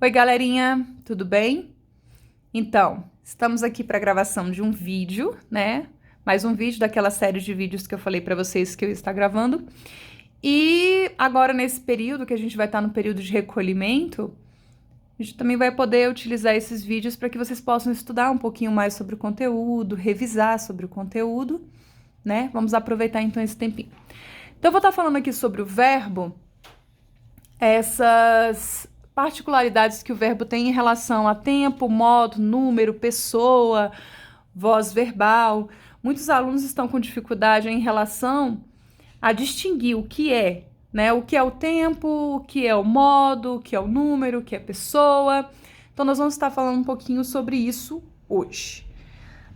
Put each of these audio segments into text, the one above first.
Oi, galerinha, tudo bem? Então, estamos aqui para a gravação de um vídeo, né? Mais um vídeo daquela série de vídeos que eu falei para vocês que eu ia estar gravando. E agora, nesse período, que a gente vai estar no período de recolhimento, a gente também vai poder utilizar esses vídeos para que vocês possam estudar um pouquinho mais sobre o conteúdo, revisar sobre o conteúdo, né? Vamos aproveitar então esse tempinho. Então, eu vou estar falando aqui sobre o verbo, essas particularidades que o verbo tem em relação a tempo, modo, número, pessoa, voz verbal. Muitos alunos estão com dificuldade em relação a distinguir o que é, né? O que é o tempo, o que é o modo, o que é o número, o que é pessoa. Então, nós vamos estar falando um pouquinho sobre isso hoje.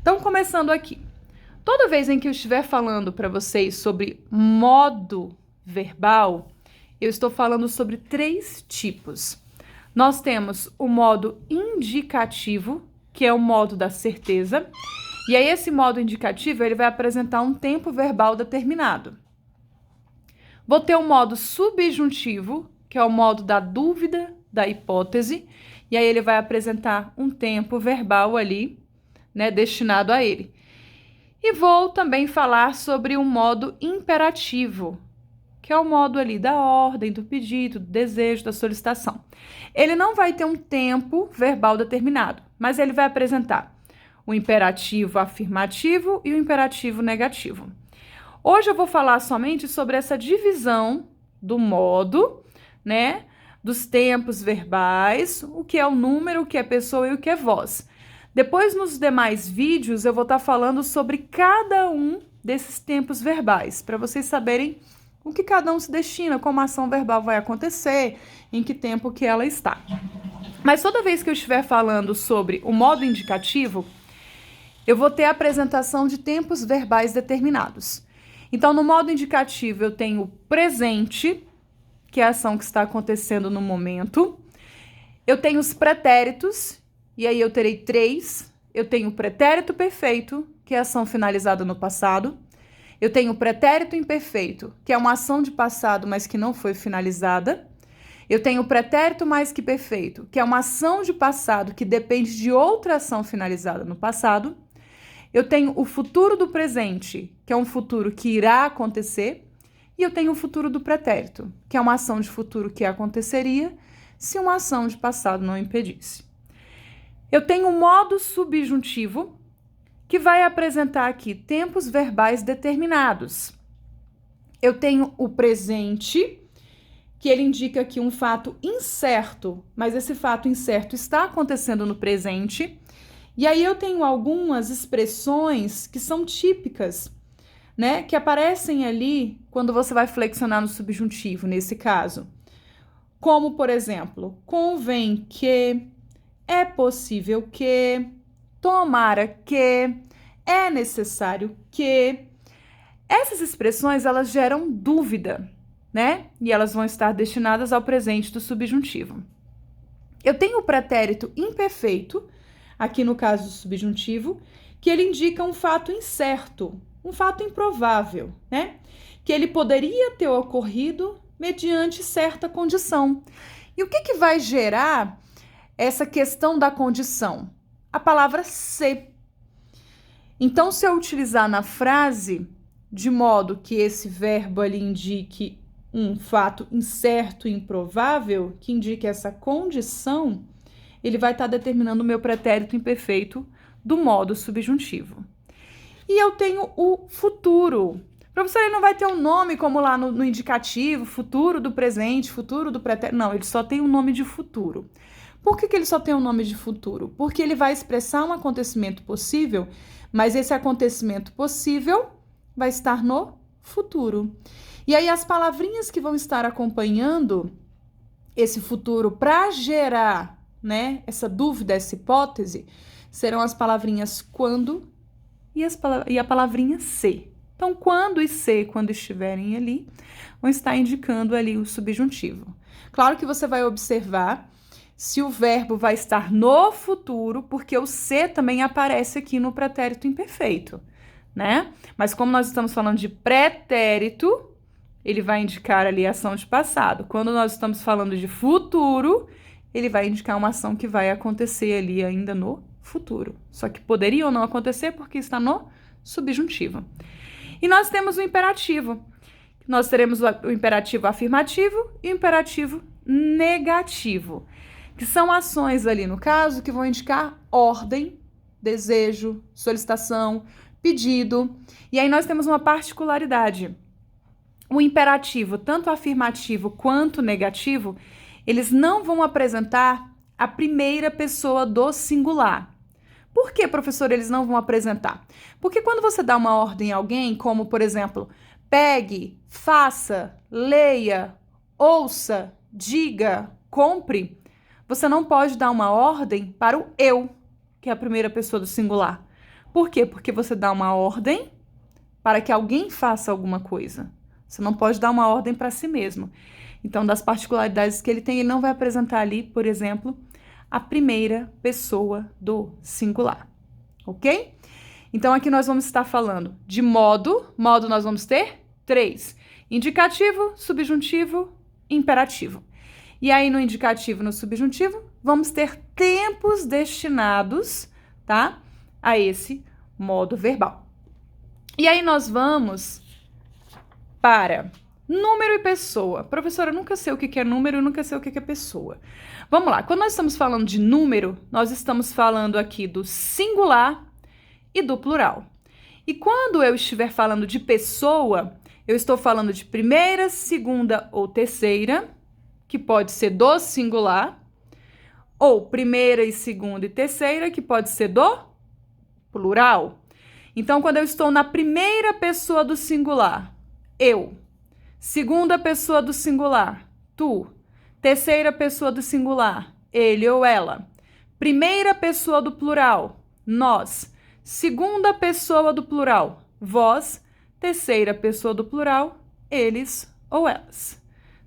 Então, começando aqui. Toda vez em que eu estiver falando para vocês sobre modo verbal, eu estou falando sobre 3 tipos. Nós temos o modo indicativo, que é o modo da certeza, e aí esse modo indicativo ele vai apresentar um tempo verbal determinado. Vou ter o modo subjuntivo, que é o modo da dúvida, da hipótese, e aí ele vai apresentar um tempo verbal ali, né, destinado a ele. E vou também falar sobre o modo imperativo, que é o modo ali da ordem, do pedido, do desejo, da solicitação. Ele não vai ter um tempo verbal determinado, mas ele vai apresentar o imperativo afirmativo e o imperativo negativo. Hoje eu vou falar somente sobre essa divisão do modo, né, dos tempos verbais, o que é o número, o que é pessoa e o que é voz. Depois, nos demais vídeos, eu vou estar falando sobre cada um desses tempos verbais, para vocês saberem o que cada um se destina, como a ação verbal vai acontecer, em que tempo que ela está. Mas toda vez que eu estiver falando sobre o modo indicativo, eu vou ter a apresentação de tempos verbais determinados. Então, no modo indicativo, eu tenho o presente, que é a ação que está acontecendo no momento. Eu tenho os pretéritos, e aí eu terei 3. Eu tenho o pretérito perfeito, que é a ação finalizada no passado. Eu tenho o pretérito imperfeito, que é uma ação de passado, mas que não foi finalizada. Eu tenho o pretérito mais que perfeito, que é uma ação de passado que depende de outra ação finalizada no passado. Eu tenho o futuro do presente, que é um futuro que irá acontecer. E eu tenho o futuro do pretérito, que é uma ação de futuro que aconteceria se uma ação de passado não impedisse. Eu tenho o modo subjuntivo, que vai apresentar aqui tempos verbais determinados. Eu tenho o presente, que ele indica aqui um fato incerto, mas esse fato incerto está acontecendo no presente. E aí eu tenho algumas expressões que são típicas, né, que aparecem ali quando você vai flexionar no subjuntivo, nesse caso. Como, por exemplo, convém que, é possível que, tomara que, é necessário que. Essas expressões, elas geram dúvida, né? E elas vão estar destinadas ao presente do subjuntivo. Eu tenho o pretérito imperfeito, aqui no caso do subjuntivo, que ele indica um fato incerto, um fato improvável, né? Que ele poderia ter ocorrido mediante certa condição. E o que vai gerar essa questão da condição? A palavra se. Então, se eu utilizar na frase, de modo que esse verbo ali indique um fato incerto e improvável, que indique essa condição, ele vai estar determinando o meu pretérito imperfeito do modo subjuntivo. E eu tenho o futuro. O professor ele não vai ter um nome como lá no indicativo, futuro do presente, futuro do pretérito. Não, ele só tem um nome de futuro. Por que ele só tem um nome de futuro? Porque ele vai expressar um acontecimento possível, mas esse acontecimento possível vai estar no futuro. E aí as palavrinhas que vão estar acompanhando esse futuro para gerar, né, essa dúvida, essa hipótese, serão as palavrinhas quando e a palavrinha se. Então, quando e se, quando estiverem ali, vão estar indicando ali o subjuntivo. Claro que você vai observar se o verbo vai estar no futuro, porque o se também aparece aqui no pretérito imperfeito, né? Mas como nós estamos falando de pretérito, ele vai indicar ali a ação de passado. Quando nós estamos falando de futuro, ele vai indicar uma ação que vai acontecer ali ainda no futuro. Só que poderia ou não acontecer porque está no subjuntivo. E nós temos o imperativo. Nós teremos o imperativo afirmativo e o imperativo negativo, que são ações ali, no caso, que vão indicar ordem, desejo, solicitação, pedido. E aí nós temos uma particularidade. O imperativo, tanto afirmativo quanto negativo, eles não vão apresentar a primeira pessoa do singular. Por que, professor, eles não vão apresentar? Porque quando você dá uma ordem a alguém, como, por exemplo, pegue, faça, leia, ouça, diga, compre, você não pode dar uma ordem para o eu, que é a primeira pessoa do singular. Por quê? Porque você dá uma ordem para que alguém faça alguma coisa. Você não pode dar uma ordem para si mesmo. Então, das particularidades que ele tem, ele não vai apresentar ali, por exemplo, a primeira pessoa do singular. Ok? Então, aqui nós vamos estar falando de modo. Modo nós vamos ter 3. Indicativo, subjuntivo, imperativo. E aí, no indicativo e no subjuntivo, vamos ter tempos destinados, tá? A esse modo verbal. E aí, nós vamos para número e pessoa. Professora, eu nunca sei o que é número e nunca sei o que é pessoa. Vamos lá. Quando nós estamos falando de número, nós estamos falando aqui do singular e do plural. E quando eu estiver falando de pessoa, eu estou falando de primeira, segunda ou terceira, que pode ser do singular, ou primeira e segunda e terceira, que pode ser do plural. Então, quando eu estou na primeira pessoa do singular, eu. Segunda pessoa do singular, tu. Terceira pessoa do singular, ele ou ela. Primeira pessoa do plural, nós. Segunda pessoa do plural, vós. Terceira pessoa do plural, eles ou elas.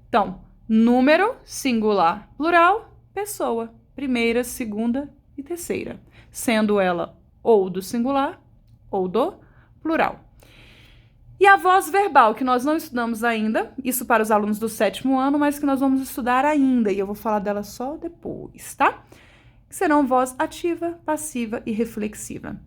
Então, número, singular, plural, pessoa. Primeira, segunda e terceira. Sendo ela ou do singular ou do plural. E a voz verbal, que nós não estudamos ainda, isso para os alunos do 7º ano, mas que nós vamos estudar ainda, e eu vou falar dela só depois, tá? Que serão voz ativa, passiva e reflexiva.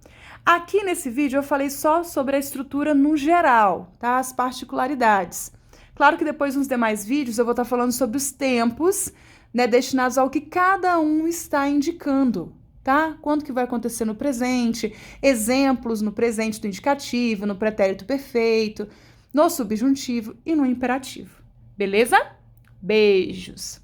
Aqui nesse vídeo eu falei só sobre a estrutura no geral, tá? As particularidades. Claro que depois nos demais vídeos eu vou estar falando sobre os tempos, né, destinados ao que cada um está indicando, tá? Quando que vai acontecer no presente, exemplos no presente do indicativo, no pretérito perfeito, no subjuntivo e no imperativo. Beleza? Beijos!